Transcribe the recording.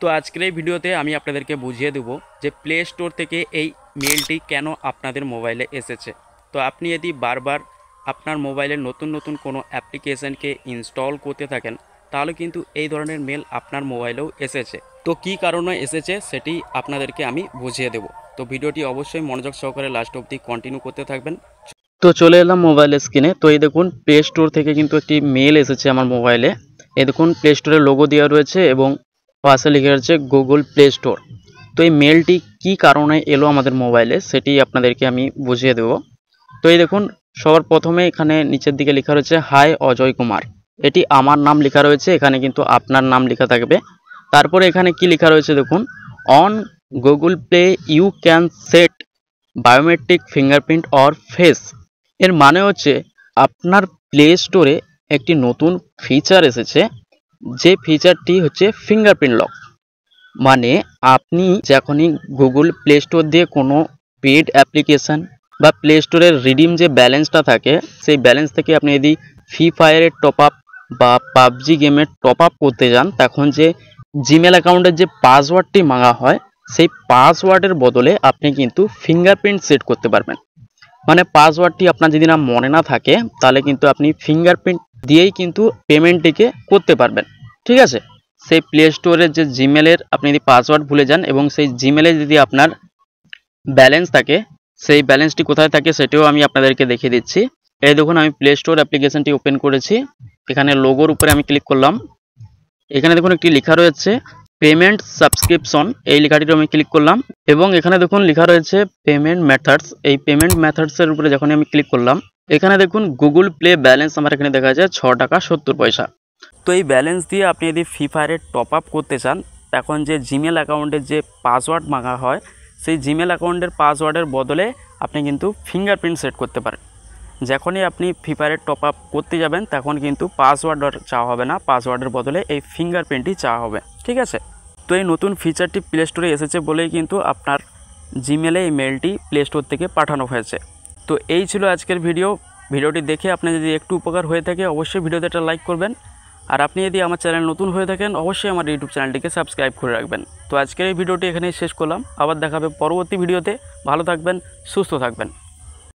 তো আজকের এই ভিডিওতে আমি আপনাদেরকে বুঝিয়ে দেব যে প্লে স্টোর থেকে এই মেলটি কেন আপনাদের মোবাইলে এসেছে। তো আপনি যদি বারবার আপনার মোবাইলে নতুন নতুন কোনো অ্যাপ্লিকেশনকে ইনস্টল করতে থাকেন তাহলে কিন্তু এই ধরনের মেল আপনার মোবাইলেও এসেছে। তো কী কারণে এসেছে সেটি আপনাদেরকে আমি বুঝিয়ে দেব। তো ভিডিওটি অবশ্যই মনোযোগ সহকারে লাস্ট অবধি কন্টিনিউ করতে থাকবেন। তো চলে এলাম মোবাইল স্ক্রিনে। তো এই দেখুন প্লে স্টোর থেকে কিন্তু একটি মেল এসেছে আমার মোবাইলে। এই দেখুন প্লে স্টোরের লোগো দেওয়া রয়েছে এবং পাশে লিখে রয়েছে গুগল প্লে স্টোর। তো এই মেলটি কী কারণে এলো আমাদের মোবাইলে সেটি আপনাদেরকে আমি বুঝিয়ে দেব। তো এই দেখুন সবার প্রথমে এখানে নিচের দিকে লেখা রয়েছে হাই অজয় কুমার। এটি আমার নাম লেখা রয়েছে, এখানে কিন্তু আপনার নাম লেখা থাকবে। তারপরে এখানে কি লেখা রয়েছে দেখুন, on Google Play you can set biometric fingerprint or face. এর মানে হচ্ছে আপনার প্লে স্টোরে একটি নতুন ফিচার এসেছে, যে ফিচারটি হচ্ছে ফিঙ্গারপ্রিন্ট লক। মানে আপনি যখনই গুগল প্লে স্টোর দিয়ে কোনো পেড অ্যাপ্লিকেশান বা প্লে স্টোরের রিডিম যে ব্যালেন্সটা থাকে সেই ব্যালেন্স থেকে আপনি যদি ফ্রি ফায়ারের টপ আপ বা পাবজি গেমের টপ আপ করতে যান, তখন যে জিমেল অ্যাকাউন্টের যে পাসওয়ার্ডটি মাঙা হয় সেই পাসওয়ার্ডের বদলে আপনি কিন্তু ফিঙ্গারপ্রিন্ট সেট করতে পারবেন। মানে পাসওয়ার্ডটি আপনার যদি না মনে না থাকে তাহলে কিন্তু আপনি ফিঙ্গারপ্রিন্ট দিয়েই কিন্তু পেমেন্টটিকে করতে পারবেন। ঠিক আছে, সেই প্লে স্টোরের যে জিমেলের আপনি যদি পাসওয়ার্ড ভুলে যান এবং সেই জিমেলে যদি আপনার ব্যালেন্স থাকে, সেই ব্যালেন্সটি কোথায় থাকে সেটিও আমি আপনাদেরকে দেখিয়ে দিচ্ছি। এই দেখুন আমি প্লে স্টোর অ্যাপ্লিকেশনটি ওপেন করেছি, এখানে লোগোর উপরে আমি ক্লিক করলাম। এখানে দেখুন একটি লেখা রয়েছে পেমেন্ট সাবস্ক্রিপশন, এই লেখাটির আমি ক্লিক করলাম এবং এখানে দেখুন লেখা রয়েছে পেমেন্ট মেথডস। এই পেমেন্ট মেথডসের উপরে যখন আমি ক্লিক করলাম, এখানে দেখুন গুগল প্লে ব্যালেন্স আমার এখানে দেখা যায় 6 টাকা 70 পয়সা। তো এই ব্যালেন্স দিয়ে আপনি যদি ফ্রি ফায়ারের টপ আপ করতে চান, তখন যে জিমেল অ্যাকাউন্টের যে পাসওয়ার্ড মাঙা হয় সেই জিমেল অ্যাকাউন্টের পাসওয়ার্ডের বদলে আপনি কিন্তু ফিঙ্গারপ্রিন্ট সেট করতে পারেন। যখনই আপনি ফ্রি ফায়ারের টপ আপ করতে যাবেন তখন কিন্তু পাসওয়ার্ড চাওয়া হবে না, পাসওয়ার্ডের বদলে এই ফিঙ্গারপ্রিন্টই চাওয়া হবে। ঠিক আছে, তো এই নতুন ফিচারটি প্লে স্টোরে এসেছে বলেই কিন্তু আপনার জিমেলে এই মেলটি প্লে স্টোর থেকে পাঠানো হয়েছে। তো এই ছিল আজকের ভিডিওটি দেখে আপনি যদি একটু উপকার হয়ে থাকে অবশ্যই ভিডিওতে একটা লাইক করবেন। আর আপনি যদি আমার চ্যানেল নতুন হয়ে থাকেন অবশ্যই আমার ইউটিউব চ্যানেলটিকে সাবস্ক্রাইব করে রাখবেন। তো আজকের এই ভিডিওটি এখানেই শেষ করলাম, আবার দেখা হবে পরবর্তী ভিডিওতে। ভালো থাকবেন, সুস্থ থাকবেন।